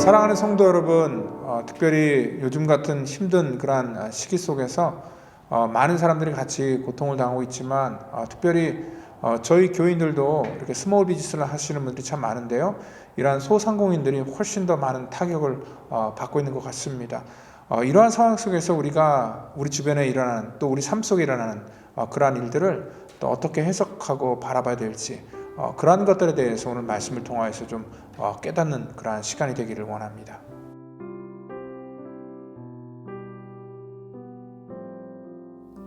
사랑하는 성도 여러분, 특별히 요즘 같은 힘든 그러한 시기 속에서 많은 사람들이 같이 고통을 당하고 있지만 특별히 저희 교인들도 이렇게 스몰 비즈니스를 하시는 분들이 참 많은데요. 이러한 소상공인들이 훨씬 더 많은 타격을 받고 있는 것 같습니다. 이러한 상황 속에서 우리가 우리 주변에 일어나는 또 우리 삶 속에 일어나는 그러한 일들을 또 어떻게 해석하고 바라봐야 될지 그러한 것들에 대해서 오늘 말씀을 통하여서 좀 깨닫는 그러한 시간이 되기를 원합니다.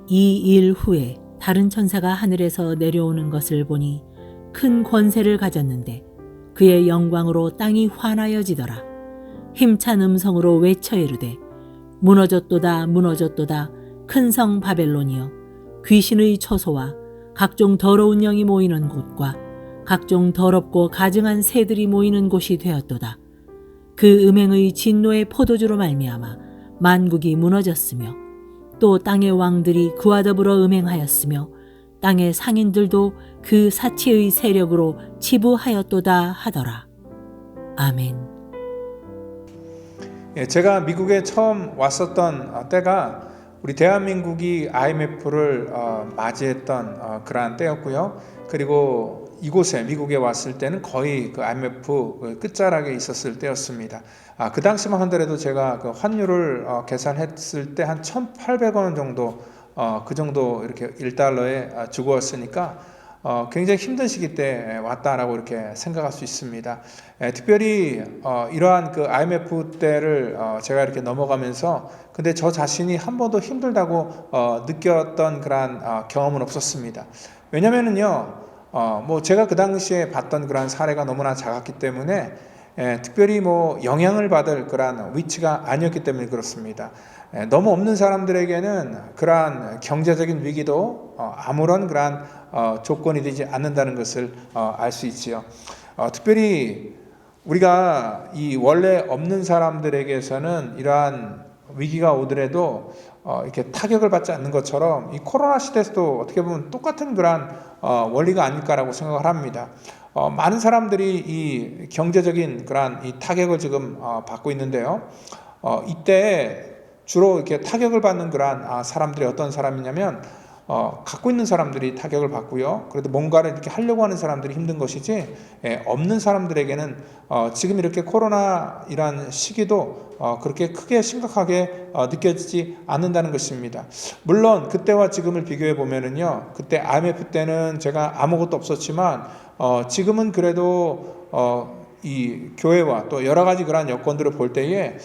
이 일 후에 다른 천사가 하늘에서 내려오는 것을 보니 큰 권세를 가졌는데 그의 영광으로 땅이 환하여지더라. 힘찬 음성으로 외쳐 이르되 무너졌도다 무너졌도다 큰 성 바벨론이여 귀신의 처소와 각종 더러운 영이 모이는 곳과 각종 더럽고 가증한 새들이 모이는 곳이 되었도다. 그 음행의 진노의 포도주로 말미암아 만국이 무너졌으며 또 땅의 왕들이 그와 더불어 음행하였으며 땅의 상인들도 그 사치의 세력으로 치부하였도다 하더라. 아멘. 제가 미국에 처음 왔었던 때가 우리 대한민국이 IMF를 맞이했던 그러한 때였고요. 그리고 이곳에 미국에 왔을 때는 거의 그 IMF 끝자락에 있었을 때였습니다. 그 당시만 하더라도 제가 그 환율을 계산했을 때 한 1,800원 정도 그 정도 이렇게 1달러에 주고 왔으니까 굉장히 힘든 시기 때 왔다라고 이렇게 생각할 수 있습니다. 특별히 이러한 그 IMF 때를 제가 이렇게 넘어가면서 근데 저 자신이 한 번도 힘들다고 느꼈던 그러한 경험은 없었습니다. 왜냐면은요, 뭐 제가 그 당시에 봤던 그러한 사례가 너무나 작았기 때문에 특별히 뭐 영향을 받을 그러한 위치가 아니었기 때문에 그렇습니다. 너무 없는 사람들에게는 그러한 경제적인 위기도 아무런 그러한 조건이 되지 않는다는 것을 알 수 있지요. 특별히 우리가 이 원래 없는 사람들에게서는 이러한 위기가 오더라도 이렇게 타격을 받지 않는 것처럼 이 코로나 시대에서도 어떻게 보면 똑같은 그러한 원리가 아닐까라고 생각을 합니다. 많은 사람들이 이 경제적인 그러한 이 타격을 지금 받고 있는데요. 이때 주로 이렇게 타격을 받는 그러한 사람들이 어떤 사람이냐면 갖고 있는 사람들이 타격을 받고요. 그래도 뭔가를 이렇게 하려고 하는 사람들이 힘든 것이지 없는 사람들에게는 지금 이렇게 코로나 이란 시기도 그렇게 크게 심각하게 느껴지지 않는다는 것입니다. 물론 그때와 지금을 비교해 보면은요, 그때 IMF 때는 제가 아무것도 없었지만 지금은 그래도 이 교회와 또 여러 가지 그러한 여건들을 볼 때에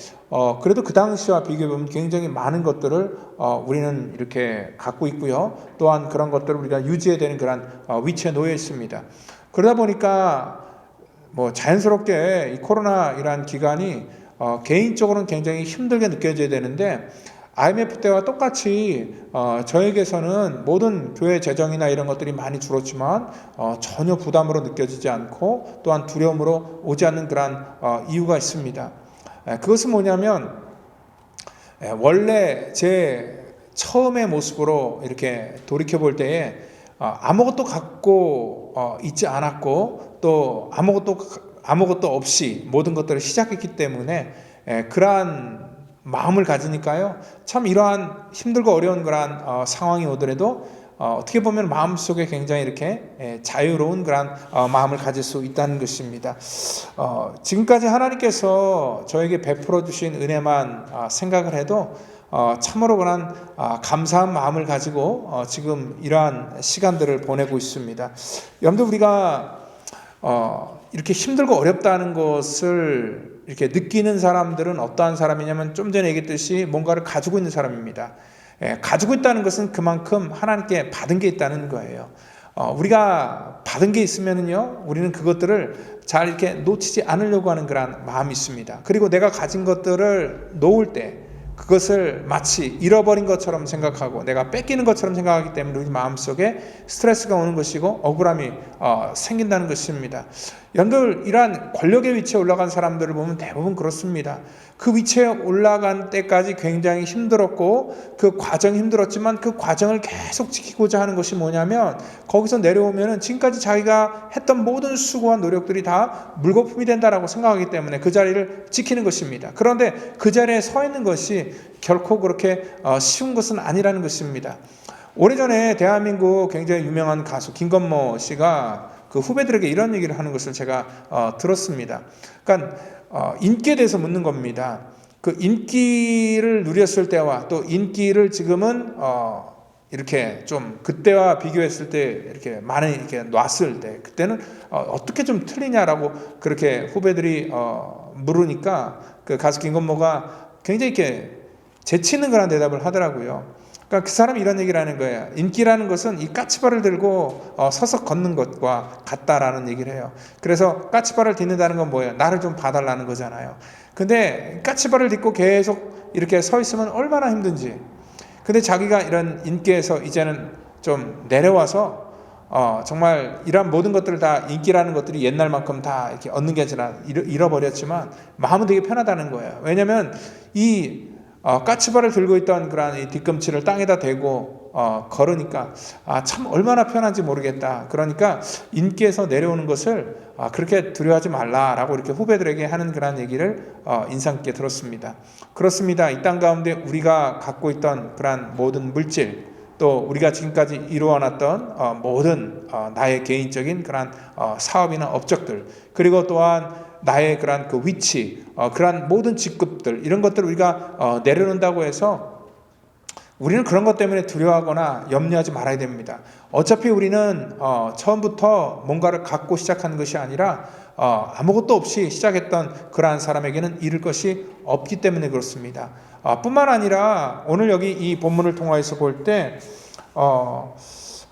그래도 그 당시와 비교해 보면 굉장히 많은 것들을 우리는 이렇게 갖고 있고요. 또한 그런 것들을 우리가 유지해야 되는 그런 위치에 놓여 있습니다. 그러다 보니까 뭐 자연스럽게 이 코로나 이란 기간이 개인적으로는 굉장히 힘들게 느껴져야 되는데 IMF 때와 똑같이 저에게서는 모든 교회 재정이나 이런 것들이 많이 줄었지만 전혀 부담으로 느껴지지 않고 또한 두려움으로 오지 않는 그런 이유가 있습니다. 그것은 뭐냐면 원래 제 처음의 모습으로 이렇게 돌이켜 볼 때에 아무것도 갖고 있지 않았고 또 아무것도 없이 모든 것들을 시작했기 때문에 그러한 마음을 가지니까요, 참 이러한 힘들고 어려운 그러한 상황이 오더라도 어떻게 보면 마음속에 굉장히 이렇게 자유로운 그러한 마음을 가질 수 있다는 것입니다. 지금까지 하나님께서 저에게 베풀어 주신 은혜만 생각을 해도 참으로 그런 감사한 마음을 가지고 지금 이러한 시간들을 보내고 있습니다. 여러분들 우리가 이렇게 힘들고 어렵다는 것을 이렇게 느끼는 사람들은 어떠한 사람이냐면 좀 전에 얘기했듯이 뭔가를 가지고 있는 사람입니다. 가지고 있다는 것은 그만큼 하나님께 받은 게 있다는 거예요. 우리가 받은 게 있으면은요, 우리는 그것들을 잘 이렇게 놓치지 않으려고 하는 그런 마음이 있습니다. 그리고 내가 가진 것들을 놓을 때, 그것을 마치 잃어버린 것처럼 생각하고 내가 뺏기는 것처럼 생각하기 때문에 우리 마음속에 스트레스가 오는 것이고 억울함이 생긴다는 것입니다. 여러분들 이러한 권력의 위치에 올라간 사람들을 보면 대부분 그렇습니다. 그 위치에 올라간 때까지 굉장히 힘들었고 그 과정이 힘들었지만 그 과정을 계속 지키고자 하는 것이 뭐냐면 거기서 내려오면은 지금까지 자기가 했던 모든 수고와 노력들이 다 물거품이 된다라고 생각하기 때문에 그 자리를 지키는 것입니다. 그런데 그 자리에 서 있는 것이 결코 그렇게 쉬운 것은 아니라는 것입니다. 오래전에 대한민국 굉장히 유명한 가수 김건모 씨가 그 후배들에게 이런 얘기를 하는 것을 제가 들었습니다. 그러니까 인기에 대해서 묻는 겁니다. 그 인기를 누렸을 때와 또 인기를 지금은 이렇게 좀 그때와 비교했을 때 이렇게 많이 이렇게 놨을 때 그때는 어떻게 좀 틀리냐라고 그렇게 후배들이 물으니까 그 가수 김건모가 굉장히 이렇게 재치 있는 그런 대답을 하더라고요. 그러니까 그 사람이 이런 얘기를 하는 거예요. 인기라는 것은 이 까치발을 들고 서서 걷는 것과 같다라는 얘기를 해요. 그래서 까치발을 딛는다는 건 뭐예요? 나를 좀 봐달라는 거잖아요. 근데 까치발을 딛고 계속 이렇게 서 있으면 얼마나 힘든지. 근데 자기가 이런 인기에서 이제는 좀 내려와서 정말 이런 모든 것들을 다 인기라는 것들이 옛날만큼 다 이렇게 얻는 게 아니라 잃어버렸지만 마음은 되게 편하다는 거예요. 왜냐하면 이 까치발을 들고 있던 그런 이 뒤꿈치를 땅에다 대고 걸으니까 참 얼마나 편한지 모르겠다. 그러니까 인기에서 내려오는 것을 그렇게 두려워하지 말라라고 이렇게 후배들에게 하는 그런 얘기를 인상 깊게 들었습니다. 그렇습니다. 이 땅 가운데 우리가 갖고 있던 그런 모든 물질 또 우리가 지금까지 이루어놨던 모든 나의 개인적인 그런 사업이나 업적들 그리고 또한 나의 그런 그 위치, 그런 모든 직급들 이런 것들을 우리가 내려놓는다고 해서 우리는 그런 것 때문에 두려워하거나 염려하지 말아야 됩니다. 어차피 우리는 처음부터 뭔가를 갖고 시작하는 것이 아니라 아무것도 없이 시작했던 그러한 사람에게는 잃을 것이 없기 때문에 그렇습니다. 뿐만 아니라 오늘 여기 이 본문을 통해서 볼 때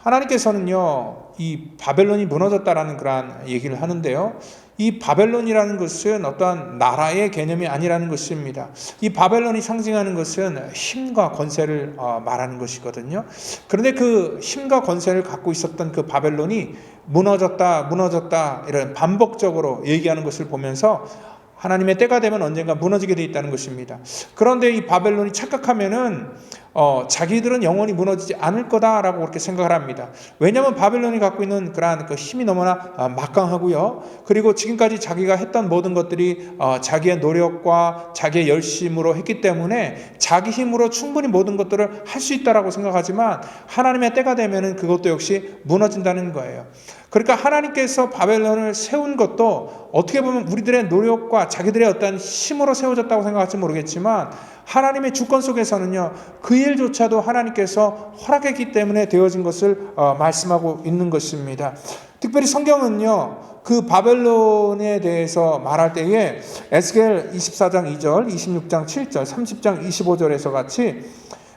하나님께서는요 이 바벨론이 무너졌다라는 그러한 얘기를 하는데요. 이 바벨론이라는 것은 어떠한 나라의 개념이 아니라는 것입니다. 이 바벨론이 상징하는 것은 힘과 권세를 말하는 것이거든요. 그런데 그 힘과 권세를 갖고 있었던 그 바벨론이 무너졌다 이런 반복적으로 얘기하는 것을 보면서 하나님의 때가 되면 언젠가 무너지게 돼 있다는 것입니다. 그런데 이 바벨론이 착각하면은 자기들은 영원히 무너지지 않을 거다라고 그렇게 생각을 합니다. 왜냐하면 바벨론이 갖고 있는 그러한 그 힘이 너무나 막강하고요. 그리고 지금까지 자기가 했던 모든 것들이 자기의 노력과 자기의 열심으로 했기 때문에 자기 힘으로 충분히 모든 것들을 할 수 있다라고 생각하지만 하나님의 때가 되면은 그것도 역시 무너진다는 거예요. 그러니까 하나님께서 바벨론을 세운 것도 어떻게 보면 우리들의 노력과 자기들의 어떤 힘으로 세워졌다고 생각할지 모르겠지만 하나님의 주권 속에서는요 그 일조차도 하나님께서 허락했기 때문에 되어진 것을 말씀하고 있는 것입니다. 특별히 성경은요 그 바벨론에 대해서 말할 때에 에스겔 24장 2절, 26장 7절, 30장 25절에서 같이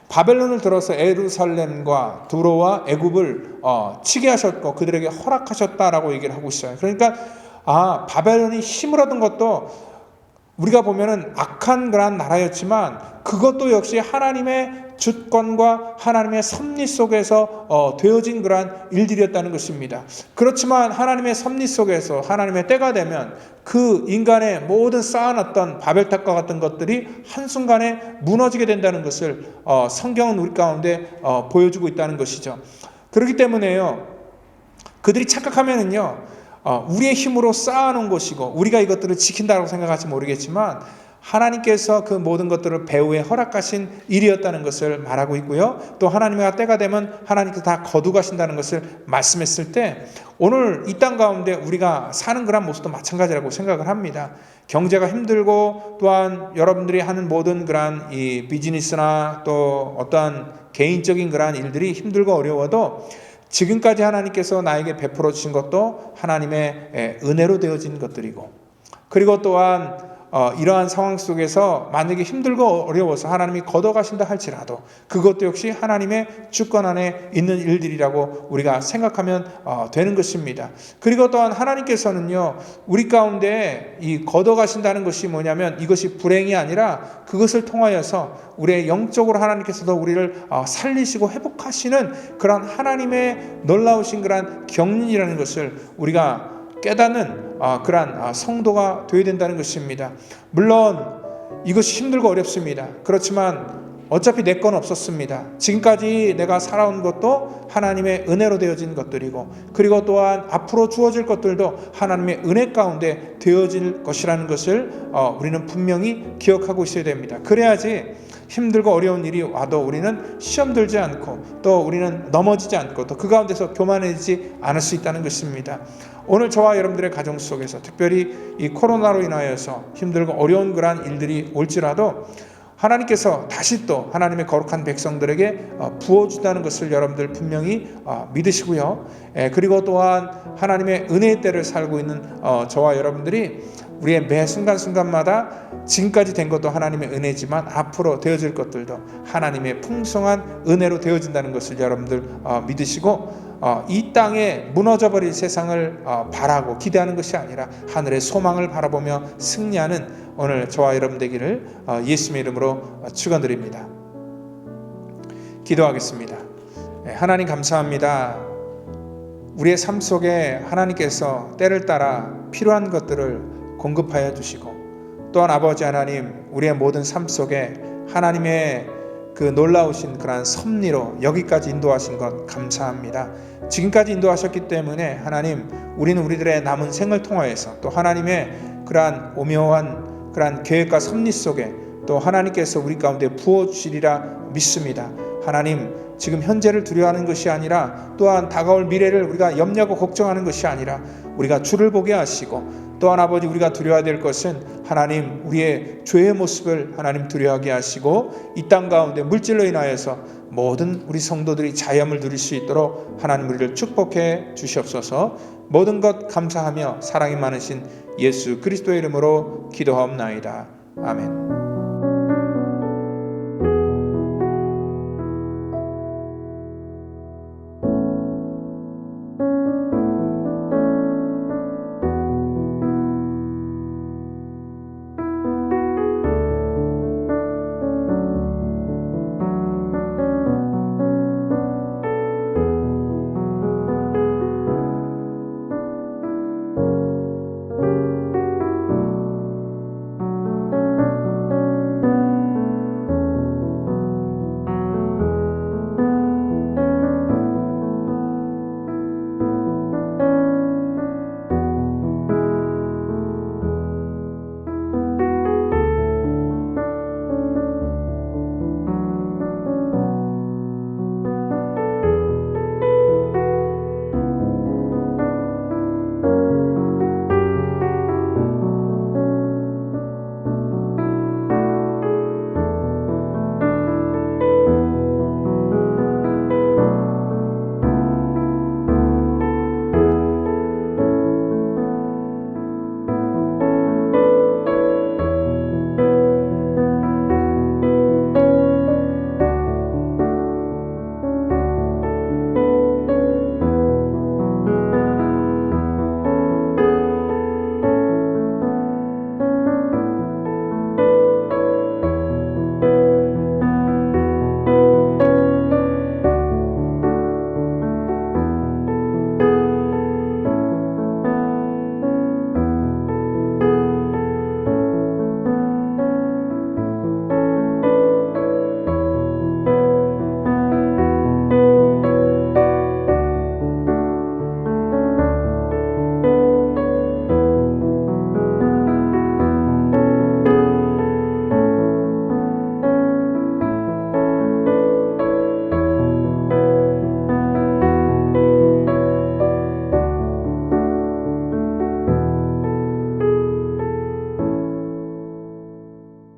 바벨론을 들어서 예루살렘과 두로와 애굽을 치게 하셨고 그들에게 허락하셨다라고 얘기를 하고 있어요. 그러니까 바벨론이 힘을 얻은 것도 우리가 보면은 악한 그런 나라였지만 그것도 역시 하나님의 주권과 하나님의 섭리 속에서 되어진 그러한 일들이었다는 것입니다. 그렇지만 하나님의 섭리 속에서 하나님의 때가 되면 그 인간의 모든 쌓아놨던 바벨탑과 같은 것들이 한순간에 무너지게 된다는 것을 성경은 우리 가운데 보여주고 있다는 것이죠. 그렇기 때문에요 그들이 착각하면은요 우리의 힘으로 쌓아놓은 것이고 우리가 이것들을 지킨다고 생각할지 모르겠지만 하나님께서 그 모든 것들을 배후에 허락하신 일이었다는 것을 말하고 있고요. 또 하나님의 때가 되면 하나님께서 다 거두가신다는 것을 말씀했을 때 오늘 이 땅 가운데 우리가 사는 그런 모습도 마찬가지라고 생각을 합니다. 경제가 힘들고 또한 여러분들이 하는 모든 그런 이 비즈니스나 또 어떠한 개인적인 그런 일들이 힘들고 어려워도 지금까지 하나님께서 나에게 베풀어 주신 것도 하나님의 은혜로 되어진 것들이고 그리고 또한 이러한 상황 속에서 만약에 힘들고 어려워서 하나님이 걷어가신다 할지라도 그것도 역시 하나님의 주권 안에 있는 일들이라고 우리가 생각하면 되는 것입니다. 그리고 또한 하나님께서는요, 우리 가운데 이 걷어가신다는 것이 뭐냐면 이것이 불행이 아니라 그것을 통하여서 우리의 영적으로 하나님께서도 우리를 살리시고 회복하시는 그런 하나님의 놀라우신 그런 경륜이라는 것을 우리가 깨닫는 그러한 성도가 되어야 된다는 것입니다. 물론 이것이 힘들고 어렵습니다. 그렇지만 어차피 내 건 없었습니다. 지금까지 내가 살아온 것도 하나님의 은혜로 되어진 것들이고, 그리고 또한 앞으로 주어질 것들도 하나님의 은혜 가운데 되어질 것이라는 것을 우리는 분명히 기억하고 있어야 됩니다. 그래야지 힘들고 어려운 일이 와도 우리는 시험 들지 않고 또 우리는 넘어지지 않고 또 그 가운데서 교만해지지 않을 수 있다는 것입니다. 오늘 저와 여러분들의 가정 속에서 특별히 이 코로나로 인하여서 힘들고 어려운 그러한 일들이 올지라도 하나님께서 다시 또 하나님의 거룩한 백성들에게 부어준다는 것을 여러분들 분명히 믿으시고요. 그리고 또한 하나님의 은혜의 때를 살고 있는 저와 여러분들이 우리의 매 순간순간마다 지금까지 된 것도 하나님의 은혜지만 앞으로 되어질 것들도 하나님의 풍성한 은혜로 되어진다는 것을 여러분들 믿으시고, 이 땅에 무너져버릴 세상을 바라고 기대하는 것이 아니라 하늘의 소망을 바라보며 승리하는 오늘 저와 여러분 되기를 예수님의 이름으로 축원드립니다. 기도하겠습니다. 하나님 감사합니다. 우리의 삶 속에 하나님께서 때를 따라 필요한 것들을 공급하여 주시고, 또한 아버지 하나님, 우리의 모든 삶 속에 하나님의 그 놀라우신 그러한 섭리로 여기까지 인도하신 것 감사합니다. 지금까지 인도하셨기 때문에 하나님, 우리는 우리들의 남은 생을 통하여서 또 하나님의 그러한 오묘한 그러한 계획과 섭리 속에 또 하나님께서 우리 가운데 부어주시리라 믿습니다. 하나님, 지금 현재를 두려워하는 것이 아니라 또한 다가올 미래를 우리가 염려하고 걱정하는 것이 아니라 우리가 주를 보게 하시고, 또한 아버지 우리가 두려워야 될 것은 하나님 우리의 죄의 모습을 하나님 두려워하게 하시고, 이 땅 가운데 물질로 인하여서 모든 우리 성도들이 자유함을 누릴 수 있도록 하나님 우리를 축복해 주시옵소서. 모든 것 감사하며 사랑이 많으신 예수 그리스도의 이름으로 기도하옵나이다. 아멘.